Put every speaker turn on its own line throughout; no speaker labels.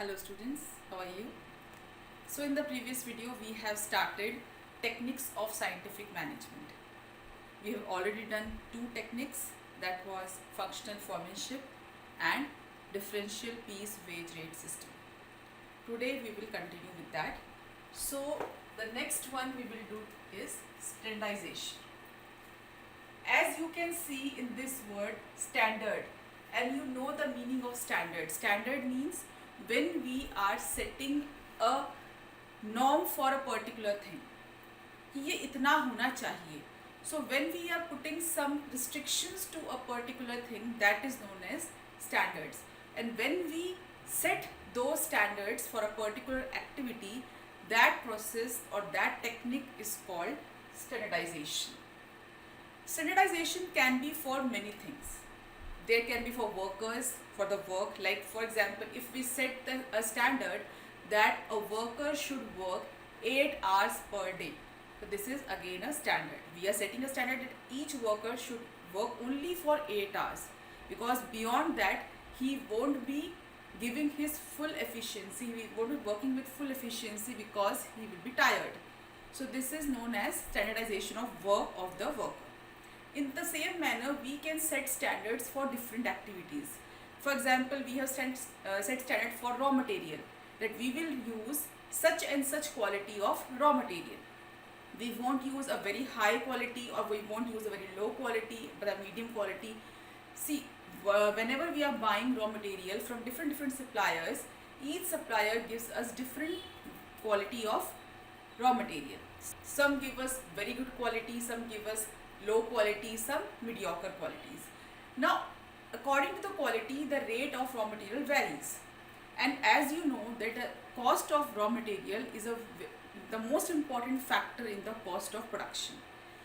Hello students, how are you? So in the previous video we have started techniques of scientific management. We have already done two techniques, that was functional foremanship and differential piece wage rate system. Today we will continue with that. So the next one we will do is standardization. As you can see in this word standard, and you know the meaning of standard. Standard means when we are setting a norm for a particular thing कि ये इतना होना चाहिए. So when we are putting some restrictions to a particular thing, that is known as standards. And when we set those standards for a particular activity, that process or that technique is called standardization. Standardization can be for many things. There can be for workers, for the work, like for example, if we set a standard that a worker should work 8 hours per day. So this is again a standard. We are setting a standard that each worker should work only for 8 hours, because beyond that he won't be giving his full efficiency, he won't be working with full efficiency because he will be tired. So this is known as standardization of work of the worker. In the same manner, we can set standards for different activities. For example, we have set standard for raw material, that we will use such and such quality of raw material. We won't use a very high quality, or we won't use a very low quality, but a medium quality. See, whenever we are buying raw material from different suppliers, each supplier gives us different quality of raw material. Some give us very good quality, some give us low quality, some mediocre qualities. Now, according to the quality, the rate of raw material varies. And as you know that the cost of raw material is the most important factor in the cost of production.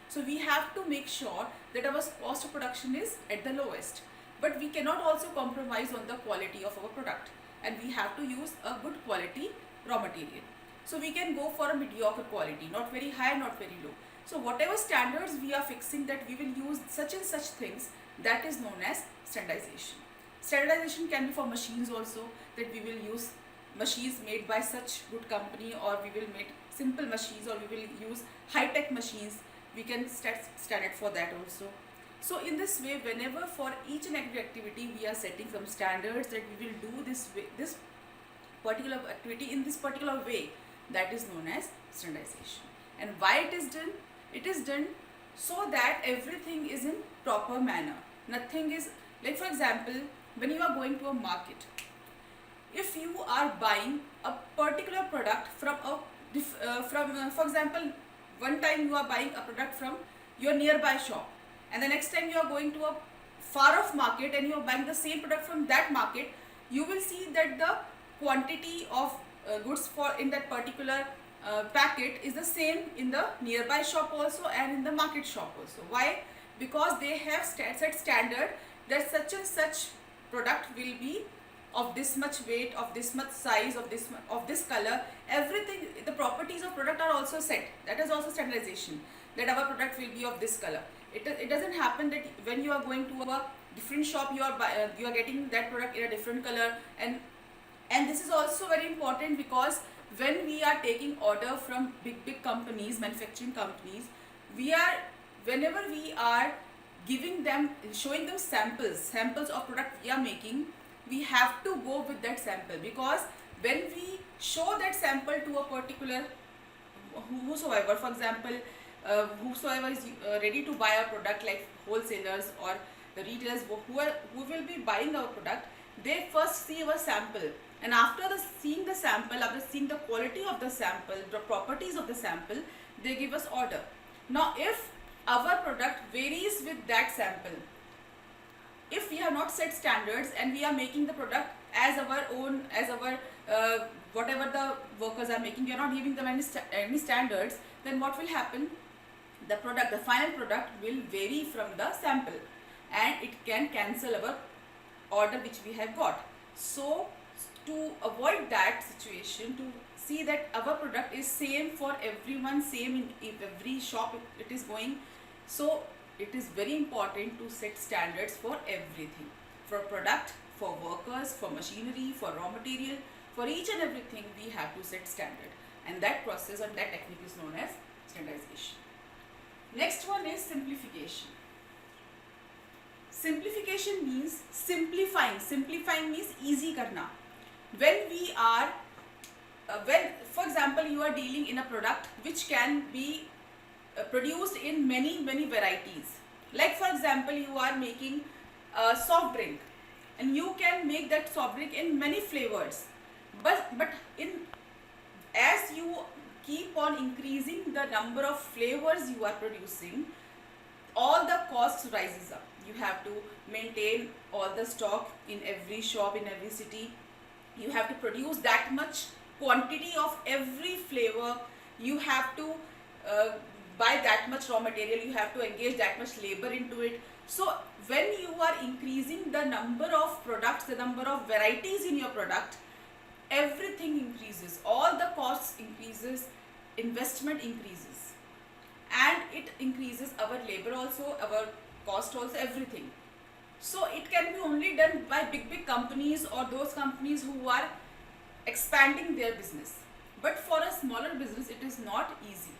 So we have to make sure that our cost of production is at the lowest. But we cannot also compromise on the quality of our product. And we have to use a good quality raw material. So we can go for a mediocre quality, not very high, not very low. So whatever standards we are fixing that we will use such and such things, that is known as standardization. Standardization can be for machines also, that we will use machines made by such good company, or we will make simple machines, or we will use high-tech machines. We can set standard for that also. So in this way, whenever for each and every activity we are setting some standards that we will do this way, this particular activity in this particular way, that is known as standardization. And why it is done? It is done so that everything is in proper manner. Nothing is, like for example, when you are going to a market, if you are buying a particular product from for example, one time you are buying a product from your nearby shop, and the next time you are going to a far off market and you are buying the same product from that market, you will see that the quantity of goods for in that particular packet is the same in the nearby shop also and in the market shop also. Why? Because they have set standard that such and such product will be of this much weight, of this much size, of this color. Everything, the properties of product are also set. That is also standardization, that our product will be of this color. It doesn't happen that when you are going to a different shop, you are getting that product in a different color. And this is also very important, because when we are taking order from big companies, manufacturing companies, whenever we are giving them, showing them samples of product we are making, we have to go with that sample, because when we show that sample to a particular whosoever, for example, whosoever is ready to buy our product, like wholesalers or the retailers who will be buying our product, they first see our sample, and after seeing the sample, after seeing the quality of the sample, the properties of the sample, they give us order. Now if our product varies with that sample, if we have not set standards and we are making the product as our own, as our whatever the workers are making, we are not giving them any standards, then what will happen? The final product will vary from the sample, and it can cancel our order which we have got. So to avoid that situation, to see that our product is same for everyone, same in every shop it is going, so it is very important to set standards for everything, for product, for workers, for machinery, for raw material, For each and everything we have to set standard, and that process and that technique is known as standardization. Next one is simplification. Simplification means simplifying. Simplifying means easy karna. When we are when for example you are dealing in a product which can be produced in many varieties, like for example you are making a soft drink and you can make that soft drink in many flavors, but in as you keep on increasing the number of flavors you are producing, all the costs rises up. You have to maintain all the stock in every shop, in every city. You have to produce that much quantity of every flavor. You have to buy that much raw material. You have to engage that much labor into it. So when you are increasing the number of products, the number of varieties in your product, everything increases. All the costs increases, investment increases, and it increases our labor also, our cost also, everything. So it can be only done by big companies or those companies who are expanding their business. But for a smaller business, it is not easy.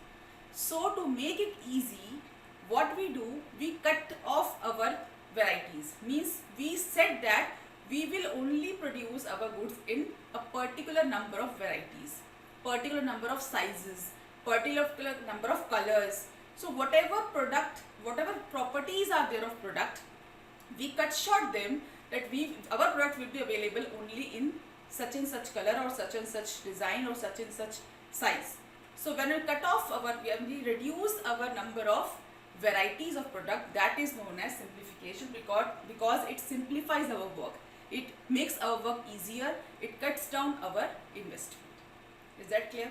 So to make it easy, what we do, we cut off our varieties. Means we said that we will only produce our goods in a particular number of varieties, particular number of sizes, particular number of colors. So whatever product, whatever properties are there of product, we cut short them, that our product will be available only in such and such color or such and such design or such and such size. So when we cut off when we reduce our number of varieties of product, that is known as simplification, because it simplifies our work. It makes our work easier. It cuts down our investment. Is that clear?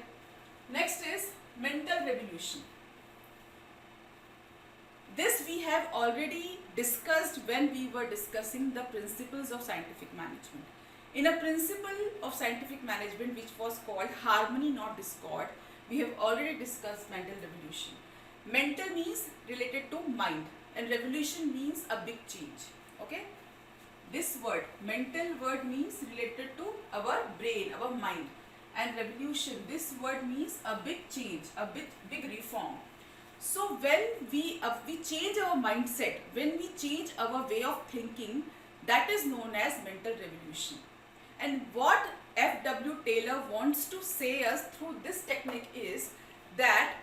Next is mental revolution. This we have already discussed when we were discussing the principles of scientific management. In a principle of scientific management which was called harmony not discord, we have already discussed mental revolution. Mental means related to mind, and revolution means a big change. Okay? This word, mental word, means related to our brain, our mind, and revolution, this word means a big change, a big reform. So when we change our mindset, when we change our way of thinking, that is known as mental revolution. And what F.W. Taylor wants to say us through this technique is that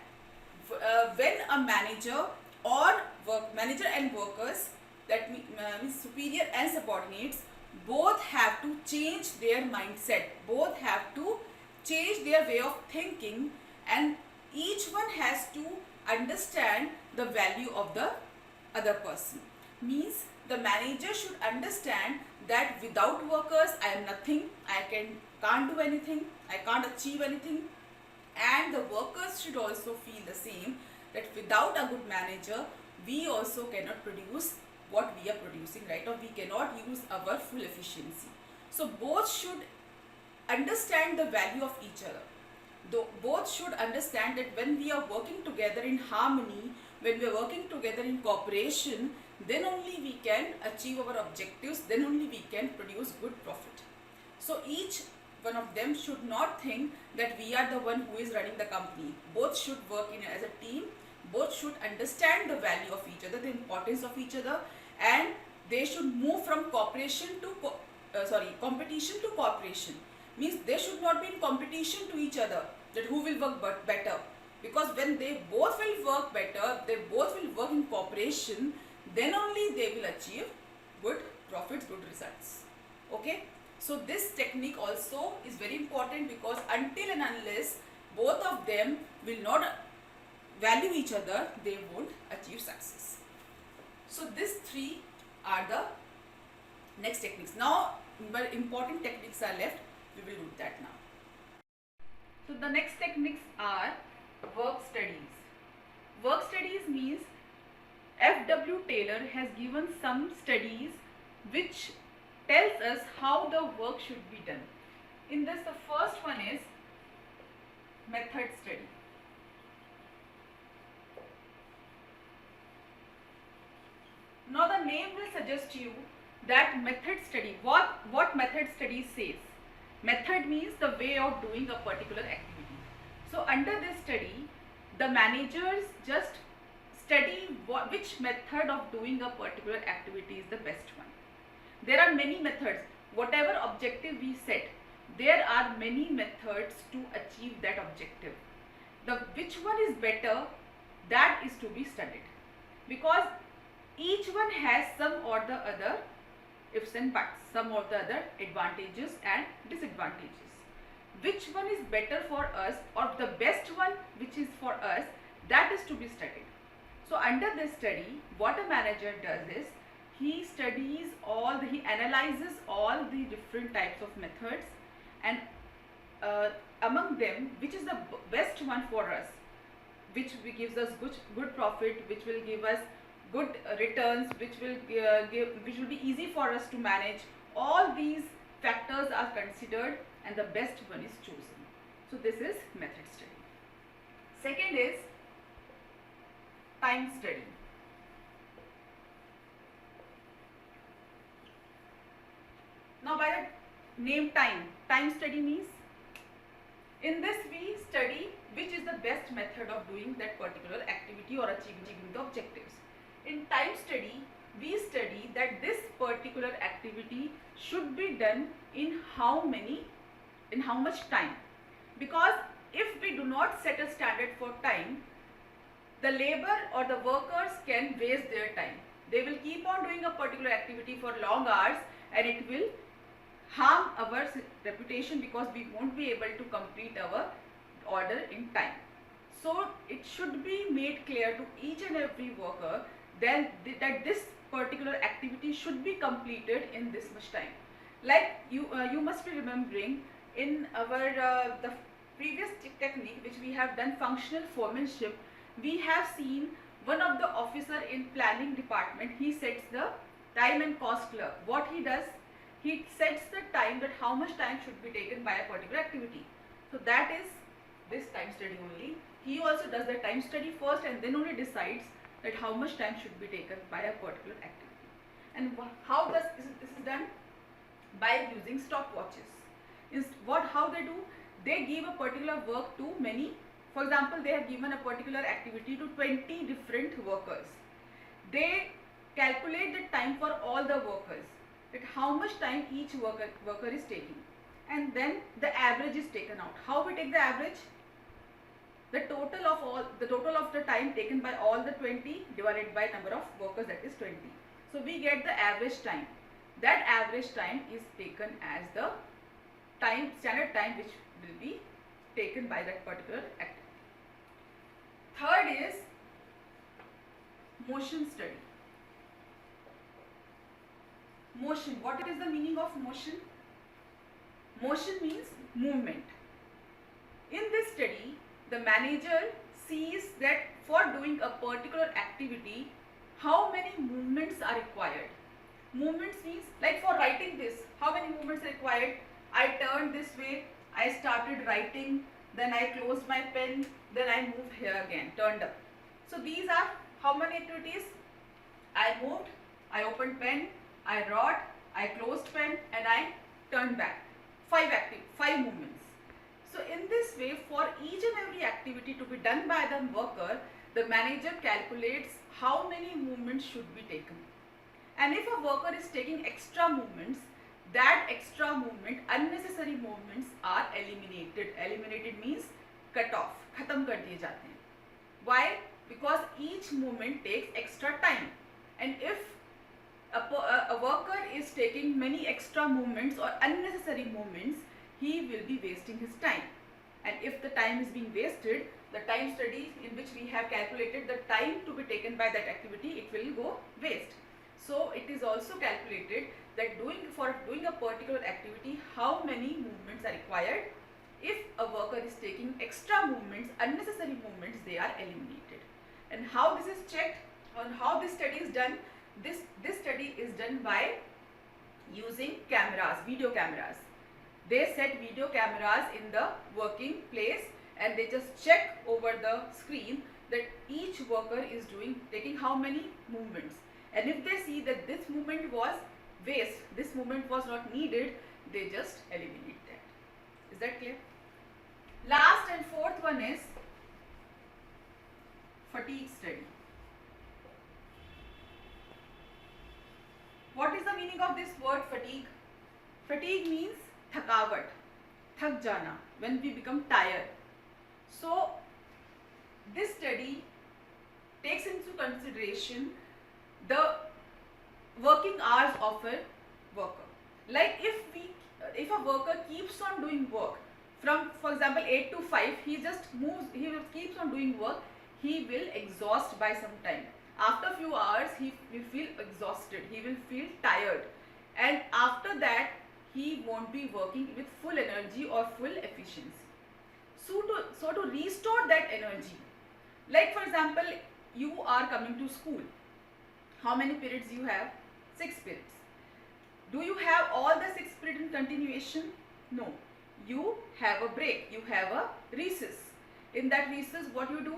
when a manager or manager and workers, that means superior and subordinates, both have to change their mindset, both have to change their way of thinking, and each one has to understand the value of the other person. Means the manager should understand that without workers I am nothing, I can't do anything, I can't achieve anything. And the workers should also feel the same, that without a good manager we also cannot produce what we are producing, right? Or we cannot use our full efficiency. So both should understand the value of each other. Both should understand that when we are working together in harmony, when we are working together in cooperation, then only we can achieve our objectives, then only we can produce good profit. So each one of them should not think that we are the one who is running the company. Both should work as a team. Both should understand the value of each other, the importance of each other, and they should move from competition to cooperation. Means they should not be in competition to each other, that who will work better. Because when they both will work better, they both will work in cooperation, then only they will achieve good profits, good results. Okay? So this technique also is very important, because until and unless both of them will not value each other, they won't achieve success. So these three are the next techniques. Now, but important techniques are left. We will do that now. So the next techniques are work studies. Work studies means F.W. Taylor has given some studies which tells us how the work should be done. In this, the first one is method study. Now the name will suggest you that method study. What method study says? Method means the way of doing a particular activity. So under this study, the managers just study which method of doing a particular activity is the best one. There are many methods. Whatever objective we set, there are many methods to achieve that objective. Which one is better, that is to be studied, because each one has some or the other ifs and buts, some or the other advantages and disadvantages. Which one is better for us, or the best one which is for us, that is to be studied. So under this study, what a manager does is, he analyzes all the different types of methods, and among them, which is the best one for us, which gives us good profit, which will give us good returns, which will be easy for us to manage. All these factors are considered and the best one is chosen. So this is method study. Second is time study. Now by the name time study means, in this we study which is the best method of doing that particular activity or achieving the objectives. In time study, we study that this particular activity should be done in how much time. Because if we do not set a standard for time, the labor or the workers can waste their time. They will keep on doing a particular activity for long hours, and it will harm our reputation, because we won't be able to complete our order in time. So it should be made clear to each and every worker that this particular activity should be completed in this much time. Like you must be remembering in our the previous technique which we have done, functional foremanship, we have seen one of the officer in planning department, he sets the time and cost curve. What he does, he sets the time, that how much time should be taken by a particular activity. So that is this time study only. He also does the time study first and then only decides that how much time should be taken by a particular activity. And how this is done? By using stopwatches. How they do? They give a particular work to many. For example, they have given a particular activity to 20 different workers. They calculate the time for all the workers, that how much time each worker is taking, and then the average is taken out. How we take the average? The total of the time taken by all the 20 divided by number of workers, that is 20. So we get the average time. That average time is taken as the standard time which will be taken by that particular activity. Third is motion study. Motion. What is the meaning of motion? Motion means movement. In this study, the manager sees that for doing a particular activity, how many movements are required. Movements means, like for writing this, how many movements are required? I turned this way, I started writing, then I closed my pen, then I moved here again, turned up. So these are how many activities? I moved, I opened pen, I wrote, I closed pen, and I turned back. 5 movements. So in this way, for each and every activity to be done by the worker, the manager calculates how many movements should be taken. And if a worker is taking extra movements, that extra movement, unnecessary movements are eliminated. Eliminated means cut off, khatam kar diye jate hain. Why? Because each movement takes extra time. And if a worker is taking many extra movements or unnecessary movements, he will be wasting his time. And if the time is being wasted, the time study in which we have calculated the time to be taken by that activity, it will go waste. So it is also calculated that for doing a particular activity, how many movements are required. If a worker is taking extra movements, unnecessary movements, they are eliminated. And how this is checked, on how this study is done, this study is done by using cameras, video cameras. They set video cameras in the working place and they just check over the screen that each worker is taking how many movements. And if they see that this movement was waste, this movement was not needed, they just eliminate that. Is that clear? Last and fourth one is fatigue study. What is the meaning of this word fatigue? Fatigue means thakavat, thak jana, when we become tired. So this study takes into consideration the working hours of a worker. Like if a worker keeps on doing work from, for example, 8 to 5, he just moves, he keeps on doing work, he will exhaust by some time. After few hours, he will feel exhausted, he will feel tired, and after that, he won't be working with full energy or full efficiency. So to restore that energy, like for example, you are coming to school. How many periods you have? 6 periods. Do you have all the 6 periods in continuation? No. You have a break. You have a recess. In that recess, what you do?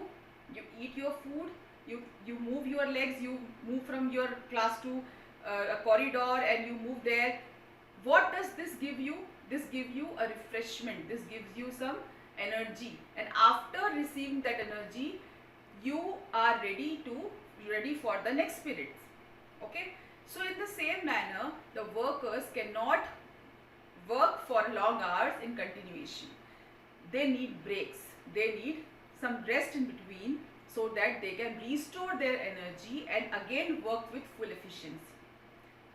You eat your food. You move your legs. You move from your class to a corridor and you move there. What does this give you? This gives you a refreshment. This gives you some energy. And after receiving that energy, you are ready for the next period. Okay. So in the same manner, the workers cannot work for long hours in continuation. They need breaks. They need some rest in between so that they can restore their energy and again work with full efficiency.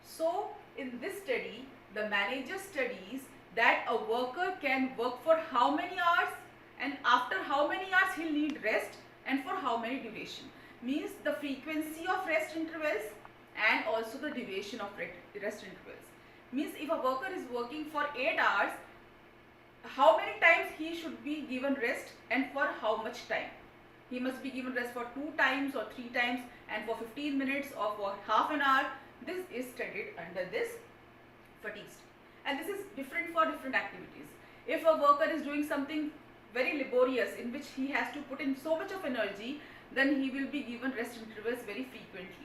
So in this study, the manager studies that a worker can work for how many hours and after how many hours he'll need rest and for how many duration. Means the frequency of rest intervals and also the duration of rest intervals. Means if a worker is working for 8 hours, how many times he should be given rest and for how much time? He must be given rest for 2 times or 3 times and for 15 minutes or for half an hour. This is studied under this fatigue study. And this is different for different activities. If a worker is doing something very laborious in which he has to put in so much of energy, then he will be given rest intervals very frequently.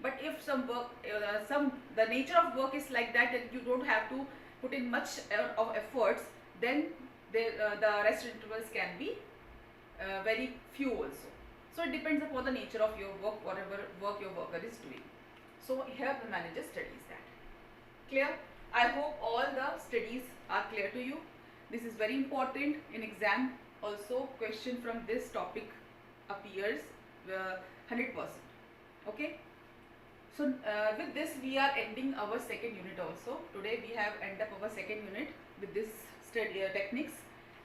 But if some work, the nature of work is like that you don't have to put in much of efforts, then the rest intervals can be very few also. So it depends upon the nature of your work, whatever work your worker is doing. So here the manager studies that. Clear? I hope all the studies are clear to you. This is very important in exam. Also, question from this topic appears 100%. Okay. So with this we are ending our second unit also. Today we have ended up our second unit with this study techniques.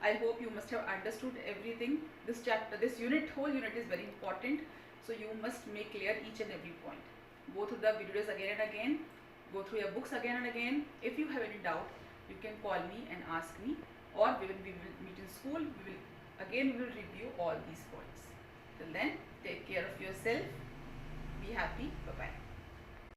I hope you must have understood everything. This chapter, this unit, whole unit is very important. So you must make clear each and every point. Go through the videos again and again. Go through your books again and again. If you have any doubt, you can call me and ask me, or when we will meet in school, we will review all these points. Till then, take care of yourself. Be happy. Bye bye.